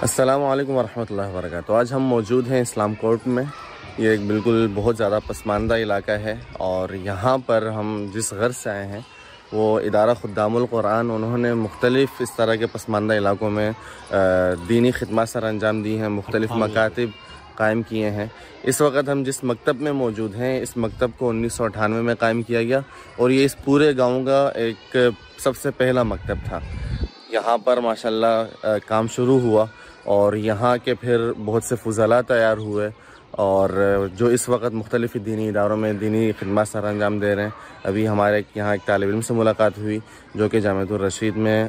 السلام علیکم ورحمۃ اللہ وبرکاتہ۔ آج ہم موجود ہیں اسلام کورٹ میں۔ یہ ایک بالکل بہت زیادہ پسماندہ علاقہ ہے اور یہاں پر ہم جس غرض سے آئے ہیں وہ ادارہ خدام القرآن، انہوں نے مختلف اس طرح کے پسماندہ علاقوں میں دینی خدمات سر انجام دی ہیں، مختلف مکاتب قائم کیے ہیں۔ اس وقت ہم جس مکتب میں موجود ہیں، اس مکتب کو 1998 میں قائم کیا گیا اور یہ اس پورے گاؤں کا ایک سب سے پہلا مکتب تھا۔ یہاں پر ماشاءاللہ کام شروع ہوا اور یہاں کے پھر بہت سے فضلاء تیار ہوئے اور جو اس وقت مختلف دینی اداروں میں دینی خدمات سر انجام دے رہے ہیں۔ ابھی ہمارے یہاں ایک طالب علم سے ملاقات ہوئی جو کہ جامعۃ الرشید میں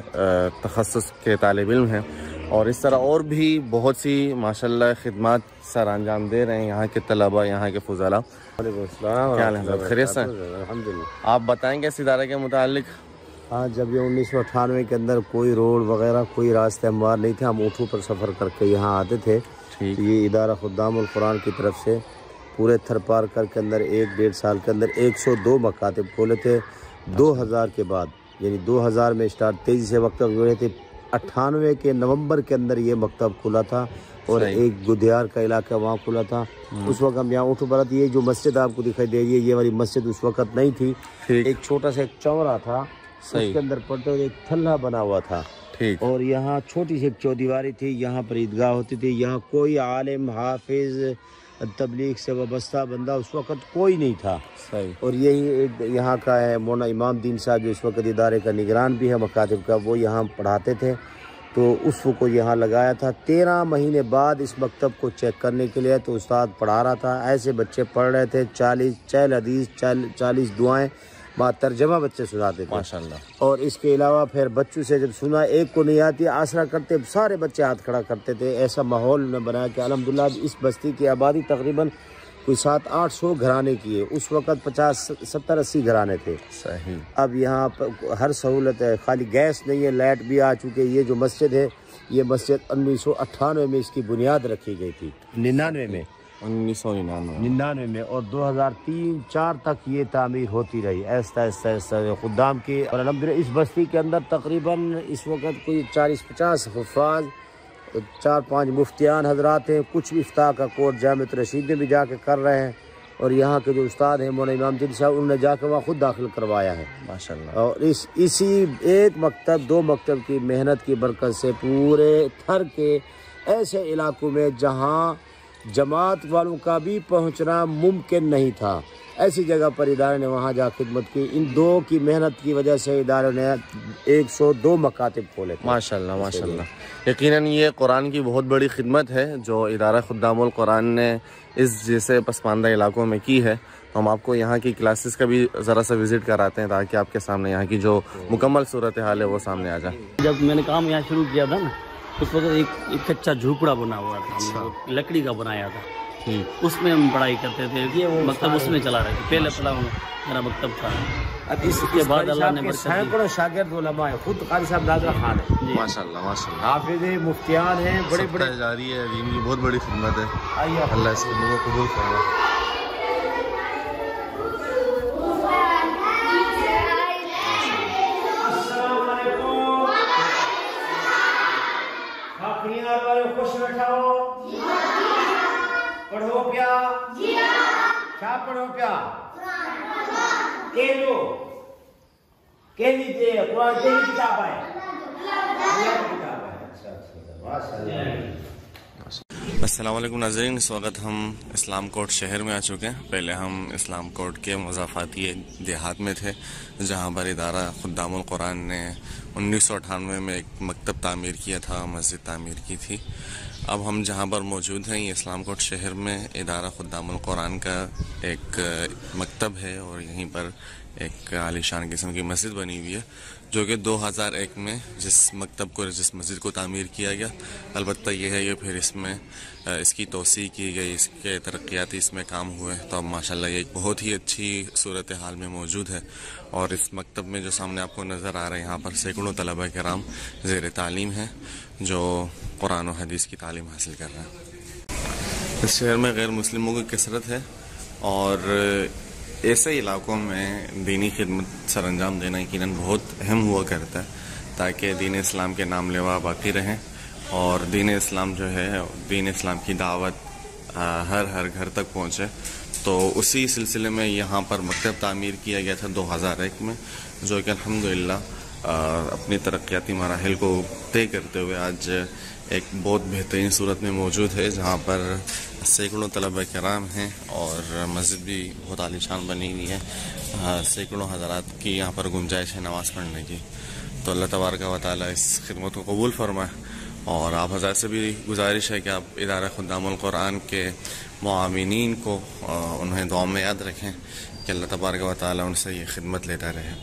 تخصص کے طالب علم ہیں، اور اس طرح اور بھی بہت سی ماشاءاللہ خدمات سر انجام دے رہے ہیں یہاں کے طلباء، یہاں کے فضلاء۔ وعلیکم السلام، کیا حال ہے؟ خیریت سے؟ الحمدللہ۔ آپ بتائیں گے اس ادارے کے متعلق؟ ہاں، جب یہ 1998 کے اندر کوئی روڈ وغیرہ کوئی راستے ہموار نہیں تھے، ہم اونٹوں پر سفر کر کے یہاں آتے تھے، تو یہ ادارہ خدام القرآن کی طرف سے پورے تھر پار کر کے اندر 1-1.5 سال کے اندر 102 مکاتب کھولے تھے۔ 2000 کے بعد یعنی 2000 میں اسٹارٹ تیزی سے مکتب ہوئے تھے۔ 98 کے نومبر کے اندر یہ مکتب کھلا تھا اور ایک گدیار کا علاقہ وہاں کھلا تھا۔ اس وقت ہم یہاں اونٹوں پر آتے، یہ جو مسجد آپ کو دکھائی دے رہی ہے، یہ والی مسجد اس وقت نہیں تھی، ایک چھوٹا سا ایک چوراہ تھا، اس کے اندر پڑھتے ہوئے ایک تھلہ بنا ہوا تھا، اور یہاں چھوٹی سی ایک چودیواری تھی، یہاں پر عیدگاہ ہوتی تھی۔ یہاں کوئی عالم حافظ تبلیغ سے وابستہ بندہ اس وقت کوئی نہیں تھا، اور یہی یہاں کا ہے مولانا امام دین صاحب جو اس وقت ادارے کا نگران بھی ہے مکاتب کا، وہ یہاں پڑھاتے تھے، تو اس کو یہاں لگایا تھا۔ 13 مہینے بعد اس مکتب کو چیک کرنے کے لیے تو استاد پڑھا رہا تھا، ایسے بچے پڑھ رہے تھے، 40 حدیث 40 دعائیں ترجمہ بچے سناتے تھے ماشاءاللہ۔ اور اس کے علاوہ پھر بچوں سے جب سنا ایک کو نہیں آتی، آسرا کرتے سارے بچے ہاتھ کھڑا کرتے تھے۔ ایسا ماحول نے بنایا کہ الحمدللہ اس بستی کی آبادی تقریباً کوئی 700-800 گھرانے کی ہے، اس وقت 50 70 80 گھرانے تھے۔ صحیح۔ اب یہاں ہر سہولت ہے، خالی گیس نہیں ہے، لائٹ بھی آ چکے۔ یہ جو مسجد ہے، یہ مسجد 1998 میں اس کی بنیاد رکھی گئی تھی، 1999 میں، اور 2003-4 تک یہ تعمیر ہوتی رہی، ایسا خدام کی۔ اور الحمدللہ اس بستی کے اندر تقریباً اس وقت کوئی 40-50 حفاظ، 4-5 مفتیان حضرات ہیں، کچھ افتاء کا کورس جامعۃ الرشید میں بھی جا کے کر رہے ہیں، اور یہاں کے جو استاد ہیں مولانا امام دین صاحب، انہوں نے جا کے وہاں خود داخل کروایا ہے ماشاءاللہ۔ اور اسی ایک مکتب 2 مکتب کی محنت کی برکت سے پورے تھر کے ایسے علاقوں میں جہاں جماعت والوں کا بھی پہنچنا ممکن نہیں تھا، ایسی جگہ پر ادارے نے وہاں جا خدمت کی۔ ان 2 کی محنت کی وجہ سے ادارے نے 102 مکاتب کھولے تھے ماشاءاللہ ماشاءاللہ۔ یقیناً یہ قرآن کی بہت بڑی خدمت ہے جو ادارہ خدام القرآن نے اس جیسے پسماندہ علاقوں میں کی ہے۔ ہم آپ کو یہاں کی کلاسز کا بھی ذرا سا وزٹ کراتے ہیں تاکہ آپ کے سامنے یہاں کی جو مکمل صورتحال ہے وہ سامنے آ جائے۔ جب میں نے کام یہاں شروع کیا تھا نا، اس وقت ایک کچا جھوپڑا بنا ہوا تھا، لکڑی کا بنایا تھا، اس میں ہم پڑھائی کرتے تھے، مکتب اس میں چلا رہے تھے، پہلے پڑھا میرا مکتب تھا۔ اب اس کے بعد اللہ نے سینکڑوں شاگرد علماء ہیں، خود قاری صاحب ناظر خان ہیں ماشاءاللہ ماشاءاللہ، حافظ مفتیان ہیں، بڑے بڑے جاری ہے، دین کی بہت بڑی خدمت ہے۔ آئیے اللہ اس خدمت کو قبول فرمائے۔ خوش بیٹھا ہو، پڑھو پیا، کیا پڑھو پیا، تیلو کہنی تے قرآن تیری کتاب ہے، السلام علیکم ناظرین، اس وقت ہم اسلام کورٹ شہر میں آ چکے ہیں۔ پہلے ہم اسلام کورٹ کے مضافاتی دیہات میں تھے جہاں پر ادارہ خدام القرآن نے 1998 میں ایک مکتب تعمیر کیا تھا، مسجد تعمیر کی تھی۔ اب ہم جہاں پر موجود ہیں یہ اسلام کورٹ شہر میں ادارہ خدام القرآن کا ایک مکتب ہے، اور یہیں پر ایک عالی شان قسم کی مسجد بنی ہوئی ہے جو کہ 2001 میں جس مسجد کو تعمیر کیا گیا۔ البتہ یہ ہے کہ پھر اس کی توسیع کی گئی، اس کے ترقیاتی اس میں کام ہوئے، تو اب ماشاءاللہ یہ ایک بہت ہی اچھی صورتحال میں موجود ہے۔ اور اس مکتب میں جو سامنے آپ کو نظر آ رہا ہے، یہاں پر سینکڑوں طلبہ کرام زیر تعلیم ہیں جو قرآن و حدیث کی تعلیم حاصل کر رہے ہیں۔ اس شہر میں غیر مسلموں کی کثرت ہے اور ایسے علاقوں میں دینی خدمت سر انجام دینا یقیناً بہت اہم ہوا کرتا ہے تاکہ دین اسلام کے نام لیوا باقی رہیں اور دین اسلام جو ہے، دین اسلام کی دعوت ہر گھر تک پہنچے. تو اسی سلسلے میں یہاں پر مکتب تعمیر کیا گیا تھا 2001 میں، جو کہ الحمدللہ اپنی ترقیاتی مراحل کو طے کرتے ہوئے آج ایک بہت بہترین صورت میں موجود ہے، جہاں پر سینکڑوں طلبہ کرام ہیں اور مسجد بھی بہت عالی شان بنی ہوئی ہے. سینکڑوں حضرات کی یہاں پر گنجائش ہے نماز پڑھنے کی. تو اللہ تبارک و تعالیٰ اس خدمت کو قبول فرمائے. اور آپ حضرات سے بھی گزارش ہے کہ آپ ادارہ خدام القرآن کے معاونین کو انہیں دعا میں یاد رکھیں کہ اللہ تبارک و تعالیٰ ان سے یہ خدمت لیتا رہے.